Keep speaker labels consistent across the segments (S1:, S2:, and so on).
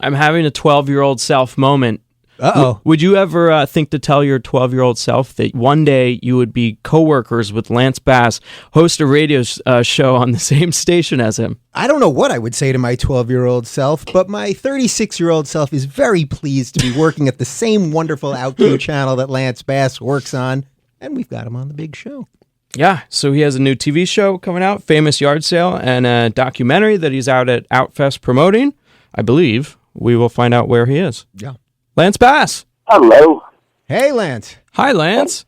S1: I'm having a 12-year-old self moment.
S2: Uh-oh.
S1: Would you ever think to tell your 12-year-old self that one day you would be co-workers with Lance Bass, host a radio show on the same station as him?
S2: I don't know what I would say to my 12-year-old self, but my 36-year-old self is very pleased to be working at the same wonderful OutQ channel that Lance Bass works on, and we've got him on the big show.
S1: Yeah, so he has a new TV show coming out, Famous Yard Sale, and a documentary that he's out at Outfest promoting. I believe we will find out where he is.
S2: Yeah.
S1: Lance Bass.
S3: Hello.
S2: Hey, Lance.
S1: Hi, Lance.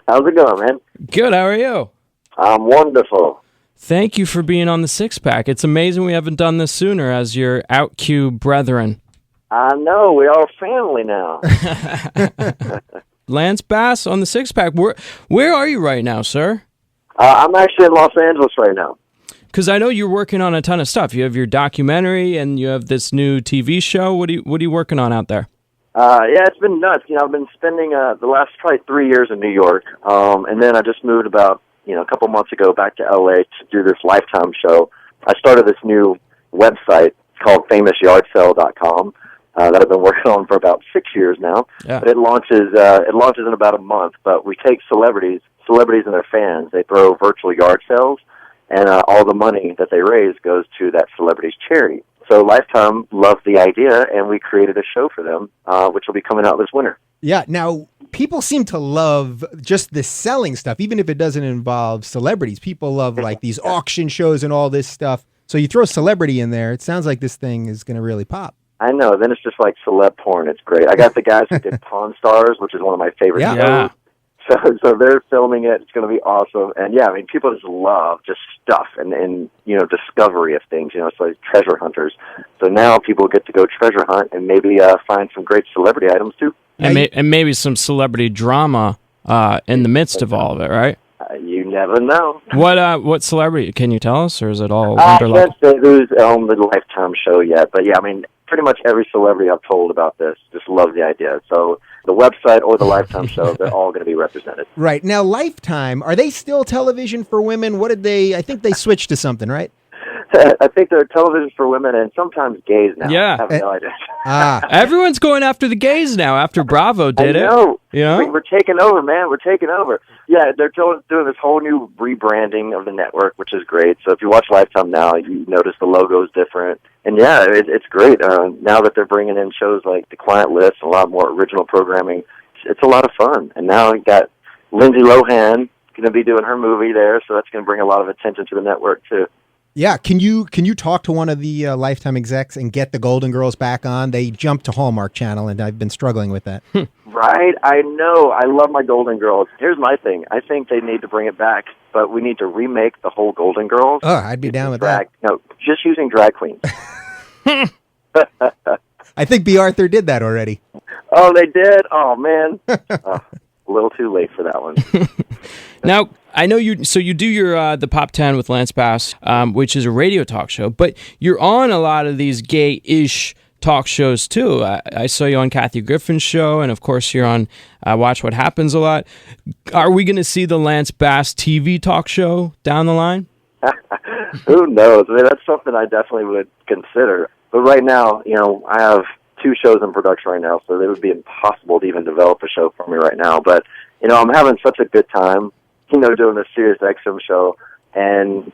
S3: How's it going, man?
S1: Good, how are you?
S3: I'm wonderful.
S1: Thank you for being on the Six Pack. It's amazing we haven't done this sooner as your OutQ brethren.
S3: I know, we are family now.
S1: Lance Bass on the Six Pack. Where are you right now, sir?
S3: I'm actually in Los Angeles right now.
S1: Because I know you're working on a ton of stuff. You have your documentary and you have this new TV show. What are you working on out there?
S3: Yeah, it's been nuts. I've been spending the last probably 3 years in New York, and then I just moved about a couple months ago back to LA to do this Lifetime show. I started this new website called FamousYardSale.com that I've been working on for about 6 years now.
S1: Yeah.
S3: But it launches in about a month. But we take celebrities and their fans. They throw virtual yard sales, and all the money that they raise goes to that celebrity's charity. So Lifetime loved the idea, and we created a show for them, which will be coming out this winter.
S2: Yeah, now, people seem to love just the selling stuff, even if it doesn't involve celebrities. People love, like, these auction shows and all this stuff. So you throw celebrity in there, it sounds like this thing is going to really pop.
S3: I know. Then it's just like celeb porn. It's great. I got the guys who did Pawn Stars, which is one of my favorite shows.
S1: Yeah.
S3: So they're filming it. It's going to be awesome. And yeah, I mean, people just love just stuff and discovery of things. It's like treasure hunters. So now people get to go treasure hunt and maybe find some great celebrity items too.
S1: And maybe some celebrity drama in the midst of all of it, right?
S3: You never know.
S1: What celebrity? Can you tell us, or is it all
S3: I
S1: under
S3: can't say who's on the Lifetime show yet, but yeah, I mean, pretty much every celebrity I've told about this just loves the idea. So the website or the Lifetime show, they're all going to be represented.
S2: Right. Now, Lifetime, are they still television for women? I think they switched to something, right?
S3: I think they're television for women and sometimes gays now.
S1: Yeah.
S3: I have no idea.
S1: Everyone's going after the gays now, after Bravo did it.
S3: I know.
S1: You know?
S3: We're taking over, man. We're taking over. Yeah, they're doing this whole new rebranding of the network, which is great. So if you watch Lifetime now, you notice the logo is different. And yeah, it's great. Now that they're bringing in shows like The Client List, a lot more original programming, it's a lot of fun. And now you got Lindsay Lohan going to be doing her movie there, so that's going to bring a lot of attention to the network too.
S2: Yeah, can you talk to one of the Lifetime execs and get the Golden Girls back on? They jumped to Hallmark Channel, and I've been struggling with that.
S3: Right, I know. I love my Golden Girls. Here's my thing. I think they need to bring it back, but we need to remake the whole Golden Girls.
S2: Oh, I'd be down with that.
S3: No, just using drag queens.
S2: I think B. Arthur did that already.
S3: Oh, they did? Oh, man. A little too late for that one.
S1: Now, I know you do your the Pop 10 with Lance Bass, which is a radio talk show, but you're on a lot of these gay-ish talk shows too. I saw you on Kathy Griffin's show, and of course you're on Watch What Happens a lot. Are we going to see the Lance Bass TV talk show down the line?
S3: Who knows? I mean, that's something I definitely would consider. But right now, I have 2 shows in production right now, so it would be impossible to even develop a show for me right now. But, I'm having such a good time, doing this SiriusXM show. And,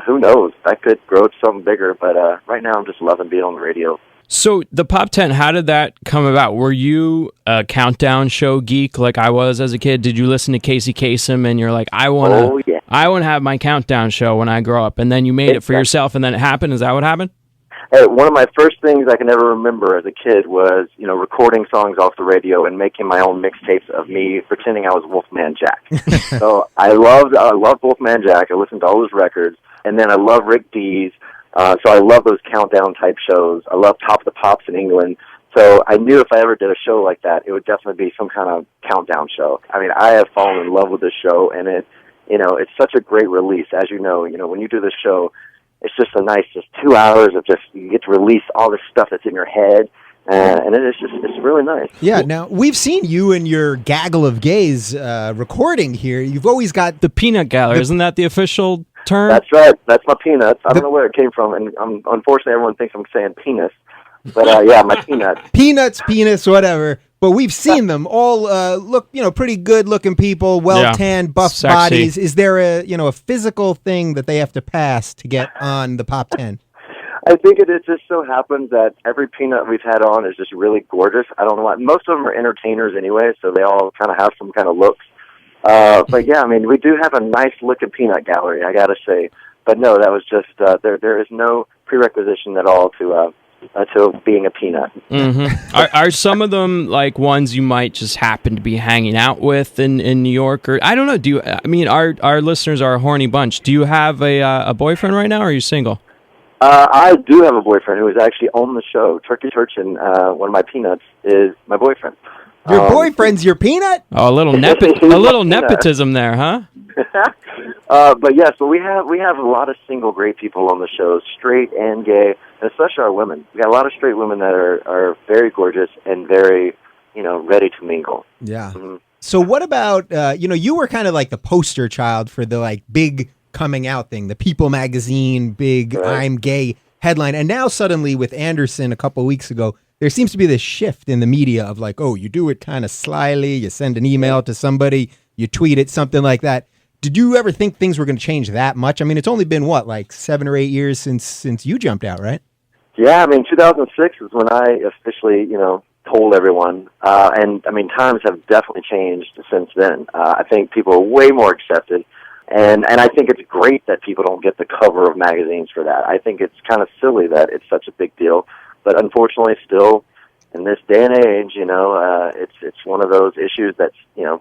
S3: who knows? That could grow to something bigger. But right now I'm just loving being on the radio.
S1: So the Pop 10, how did that come about? Were you a countdown show geek like I was as a kid? Did you listen to Casey Kasem and you're like, I want to have my countdown show when I grow up, and then you made it for yourself and then it happened? Is that what happened?
S3: Hey, one of my first things I can ever remember as a kid was, recording songs off the radio and making my own mixtapes of me pretending I was Wolfman Jack. So I loved Wolfman Jack. I listened to all his records, and then I love Rick Dees. So I love those countdown type shows. I love Top of the Pops in England. So I knew if I ever did a show like that, it would definitely be some kind of countdown show. I mean, I have fallen in love with this show, and it's such a great release. As you know, when you do this show, it's just a nice 2 hours of you get to release all this stuff that's in your head. And it's really nice.
S2: Yeah, now, we've seen you and your gaggle of gays recording here. You've always got
S1: the peanut gallery. Isn't that the official term?
S3: That's right. That's my peanuts. I don't know where it came from. And unfortunately, everyone thinks I'm saying penis. But yeah, my peanuts.
S2: Peanuts, penis, whatever. But we've seen them all look, pretty good looking people, well tanned, buff
S1: Sexy.
S2: bodies. Is there a physical thing that they have to pass to get on the Pop 10?
S3: I think it just so happens that every peanut we've had on is just really gorgeous. I don't know why. Most of them are entertainers anyway, so they all kind of have some kind of looks. But yeah, I mean, we do have a nice looking peanut gallery, I got to say. But no, that was just there is no prerequisition at all to being a peanut.
S1: Mm-hmm. Are some of them like ones you might just happen to be hanging out with in New York, or I don't know? Our listeners are a horny bunch. Do you have a boyfriend right now, or are you single?
S3: I do have a boyfriend who is actually on the show. Turkey Turchin, one of my peanuts, is my boyfriend.
S2: Your boyfriend's your peanut?
S1: Oh, a little nepotism there, huh?
S3: But yeah, so we have a lot of single great people on the show, straight and gay, and especially our women. We got a lot of straight women that are very gorgeous and very, ready to mingle.
S2: Yeah.
S3: Mm-hmm.
S2: So what about you were kind of like the poster child for the like big coming out thing, the People magazine big I'm gay headline, and now suddenly with Anderson a couple of weeks ago, there seems to be this shift in the media of like, oh, you do it kind of slyly, you send an email to somebody, you tweet it, something like that. Did you ever think things were going to change that much? I mean, it's only been like 7 or 8 years since you jumped out, right?
S3: Yeah, I mean, 2006 is when I officially, told everyone. And I mean, times have definitely changed since then. I think people are way more accepted. And I think it's great that people don't get the cover of magazines for that. I think it's kind of silly that it's such a big deal. But unfortunately, still, in this day and age, it's one of those issues that,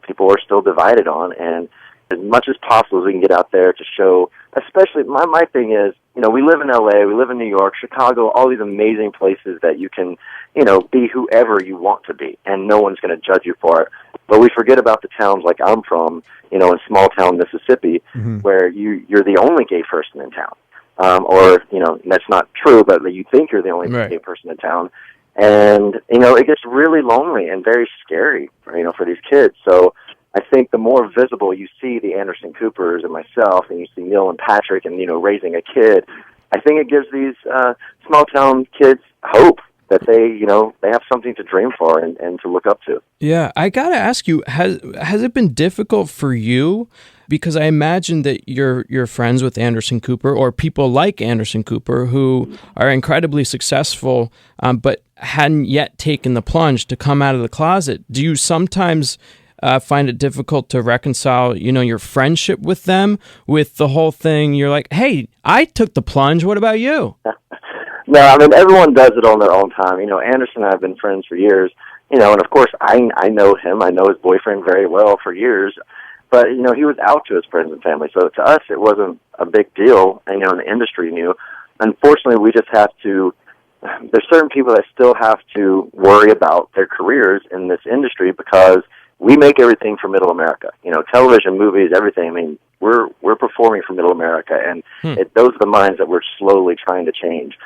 S3: people are still divided on. And as much as possible as we can get out there to show, especially, my thing is, we live in L.A., we live in New York, Chicago, all these amazing places that you can, be whoever you want to be, and no one's going to judge you for it. But we forget about the towns like I'm from, in small town Mississippi, where you're the only gay person in town. Or, that's not true, but you think you're the only gay person in town. And, it gets really lonely and very scary, for these kids. So I think the more visible you see the Anderson Coopers and myself, and you see Neil and Patrick and, raising a kid, I think it gives these small town kids hope that they have something to dream for and to look up to.
S1: Yeah, I got to ask you, has it been difficult for you? Because I imagine that you're friends with Anderson Cooper or people like Anderson Cooper who are incredibly successful, but hadn't yet taken the plunge to come out of the closet. Do you sometimes find it difficult to reconcile, your friendship with them with the whole thing? You're like, hey, I took the plunge. What about you?
S3: No, I mean, everyone does it on their own time. Anderson and I have been friends for years, and of course I know him. I know his boyfriend very well for years. But, he was out to his friends and family. So to us, it wasn't a big deal. And, the industry knew. Unfortunately, we just have to, there's certain people that still have to worry about their careers in this industry because we make everything for Middle America. Television, movies, everything. I mean, we're performing for Middle America. And those are the minds that we're slowly trying to change.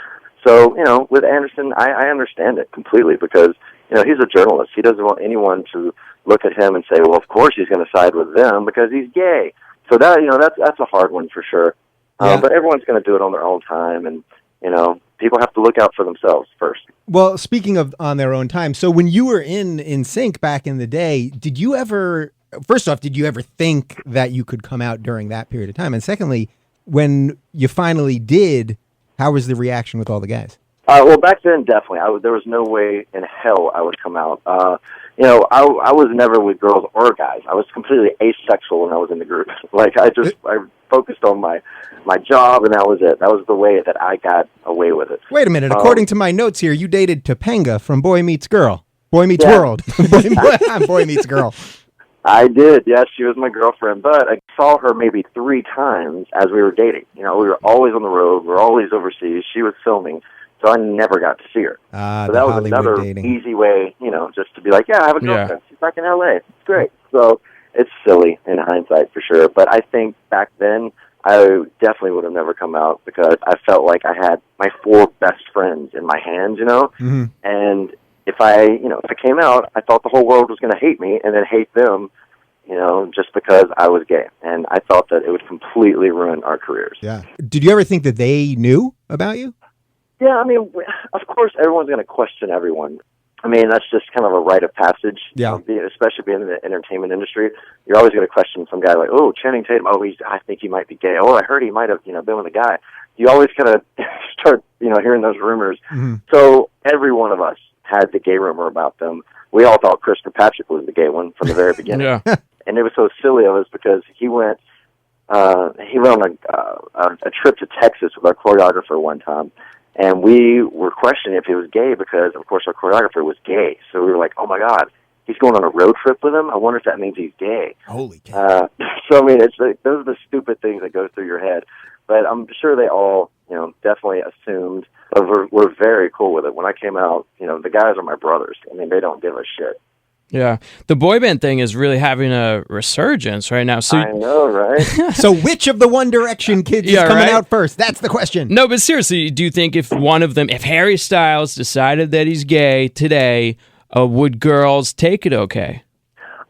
S3: So, with Anderson, I understand it completely because, he's a journalist. He doesn't want anyone to look at him and say, well, of course he's going to side with them because he's gay. So that, that's a hard one for sure. But everyone's going to do it on their own time. And, people have to look out for themselves first.
S2: Well, speaking of on their own time, so when you were in Sync back in the day, did you ever think that you could come out during that period of time? And secondly, when you finally did, how was the reaction with all the guys?
S3: Well, back then, definitely. There was no way in hell I would come out. I was never with girls or guys. I was completely asexual when I was in the group. I focused on my job, and that was it. That was the way that I got away with it.
S2: Wait a minute. According to my notes here, you dated Topanga from Boy Meets Girl. Boy Meets World. Boy Meets Girl.
S3: I did, yes. She was my girlfriend, but I saw her maybe 3 times as we were dating. We were always on the road. We were always overseas. She was filming. So I never got to see her. So that was
S2: Hollywood
S3: another
S2: dating.
S3: easy way, just to be like, yeah, I have a girlfriend. She's back in L.A. It's great. So it's silly in hindsight for sure. But I think back then I definitely would have never come out because I felt like I had my 4 best friends in my hands,
S2: Mm-hmm.
S3: And if I came out, I thought the whole world was going to hate me and then hate them, just because I was gay. And I thought that it would completely ruin our careers.
S2: Yeah. Did you ever think that they knew about you?
S3: Yeah, I mean, of course, everyone's going to question everyone. I mean, that's just kind of a rite of passage.
S2: Yeah.
S3: Especially being in the entertainment industry, you're always going to question some guy like, oh, Channing Tatum. Oh, I think he might be gay. Oh, I heard he might have, been with a guy. You always kind of start, hearing those rumors.
S2: Mm-hmm.
S3: So every one of us had the gay rumor about them. We all thought Chris Patrick was the gay one from the very beginning.
S1: Yeah.
S3: And it was so silly of us because he went on a trip to Texas with our choreographer one time. And we were questioning if he was gay because, of course, our choreographer was gay. So we were like, oh, my God, he's going on a road trip with him? I wonder if that means he's gay.
S2: Holy cow.
S3: So, I mean, those are the stupid things that go through your head. But I'm sure they all, definitely assumed. But we're very cool with it. When I came out, the guys are my brothers. I mean, they don't give a shit.
S1: Yeah. The boy band thing is really having a resurgence right now. So
S3: I know, right?
S2: So which of the One Direction kids is coming out first? That's the question.
S1: No, but seriously, do you think if Harry Styles decided that he's gay today, would girls take it okay?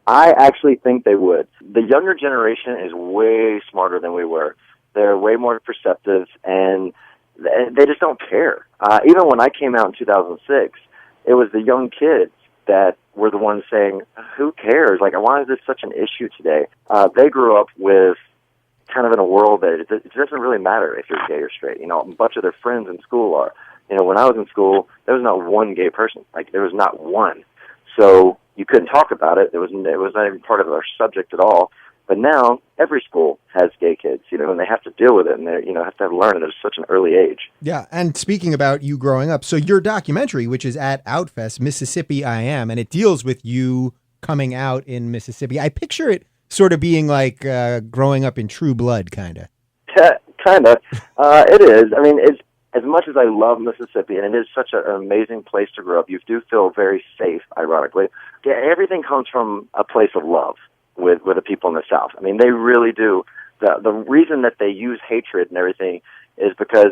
S3: I actually think they would. The younger generation is way smarter than we were. They're way more perceptive, and they just don't care. Even when I came out in 2006, it was the young kids that were the ones saying, who cares? Like, why is this such an issue today? They grew up with kind of in a world that it doesn't really matter if you're gay or straight. A bunch of their friends in school are. When I was in school, there was not one gay person. Like, there was not one. So you couldn't talk about it. It was not even part of our subject at all. But now every school has gay kids, and they have to deal with it, and they, have to learn it at such an early age.
S2: Yeah, and speaking about you growing up, so your documentary, which is at Outfest, Mississippi I Am, and it deals with you coming out in Mississippi. I picture it sort of being like growing up in True Blood, kind of.
S3: Kind of. It is. I mean, it's as much as I love Mississippi, and it is such an amazing place to grow up, you do feel very safe, ironically. Yeah, everything comes from a place of love. With the people in the South. I mean, they really do. The reason that they use hatred and everything is because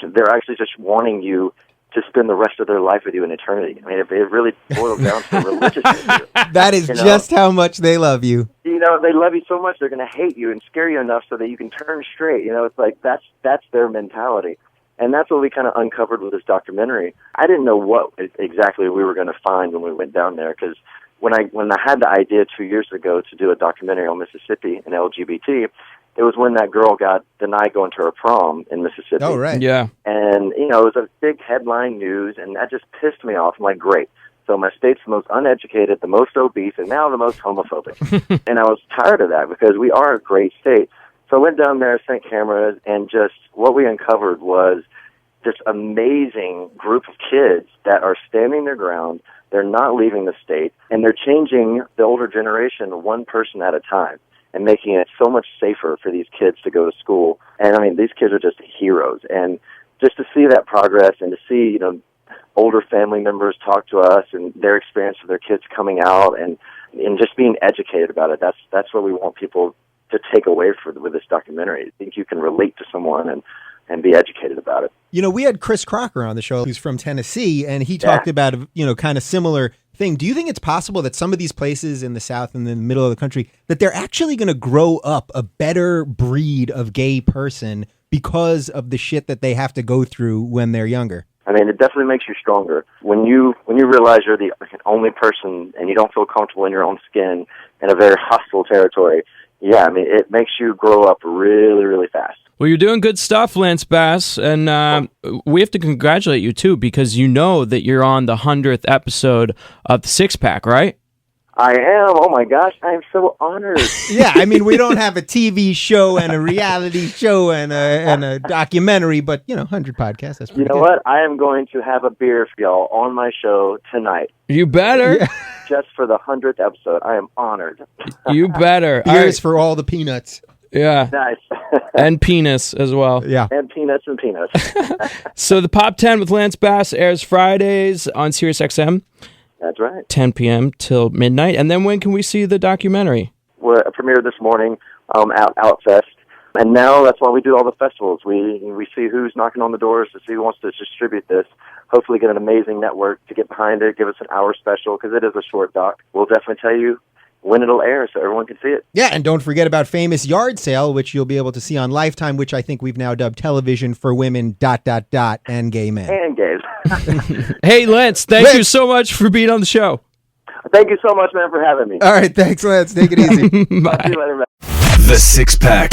S3: they're actually just wanting you to spend the rest of their life with you in eternity. I mean, it really boils down to a religious issue.
S2: That is just how much they love you.
S3: They love you so much they're going to hate you and scare you enough so that you can turn straight. It's like that's their mentality. And that's what we kind of uncovered with this documentary. I didn't know what exactly we were going to find when we went down there because when I had the idea 2 years ago to do a documentary on Mississippi and LGBT, it was when that girl got denied going to her prom in Mississippi.
S2: Oh, right.
S1: Yeah.
S3: And, it was a big headline news, and that just pissed me off. I'm like, great. So my state's the most uneducated, the most obese, and now the most homophobic. And I was tired of that because we are a great state. So I went down there, sent cameras, and just what we uncovered was this amazing group of kids that are standing their ground. They're not leaving the state, and they're changing the older generation one person at a time and making it so much safer for these kids to go to school. And, I mean, these kids are just heroes. And just to see that progress and to see, older family members talk to us and their experience of their kids coming out and just being educated about it, that's what we want people to take away with this documentary. I think you can relate to someone and be educated about it.
S2: We had Chris Crocker on the show, who's from Tennessee, and he talked about, kind of similar thing. Do you think it's possible that some of these places in the South and in the middle of the country, that they're actually going to grow up a better breed of gay person because of the shit that they have to go through when they're younger?
S3: I mean, it definitely makes you stronger. When you realize you're the only person and you don't feel comfortable in your own skin in a very hostile territory, yeah, I mean, it makes you grow up really, really fast.
S1: Well, you're doing good stuff, Lance Bass, and we have to congratulate you, too, because that you're on the 100th episode of the Six Pack, right?
S3: I am. Oh, my gosh. I am so honored.
S2: Yeah, I mean, we don't have a TV show and a reality show and a documentary, but, 100 podcasts, that's pretty good.
S3: What? I am going to have a beer for y'all on my show tonight.
S1: You better.
S2: Yeah.
S3: Just for the 100th episode. I am honored.
S1: You better.
S2: Beers for all the peanuts.
S1: Yeah.
S3: Nice.
S1: And penis as well.
S2: Yeah.
S3: And peanuts.
S1: So the Pop 10 with Lance Bass airs Fridays on SiriusXM.
S3: That's right.
S1: 10 p.m. till midnight. And then when can we see the documentary?
S3: We're premiered this morning at Outfest. And now that's why we do all the festivals. We see who's knocking on the doors to see who wants to distribute this. Hopefully get an amazing network to get behind it, give us an hour special, because it is a short doc. We'll definitely tell you when it'll air so everyone can see it.
S2: Yeah, and don't forget about Famous Yard Sale, which you'll be able to see on Lifetime, which I think we've now dubbed television for women, ... and gay men.
S3: And gays.
S1: Hey, Lance, thank you so much for being on the show.
S3: Thank you so much, man, for having me.
S2: All right, thanks, Lance. Take it easy.
S1: Bye.
S3: See you later, man.
S4: The Six Pack.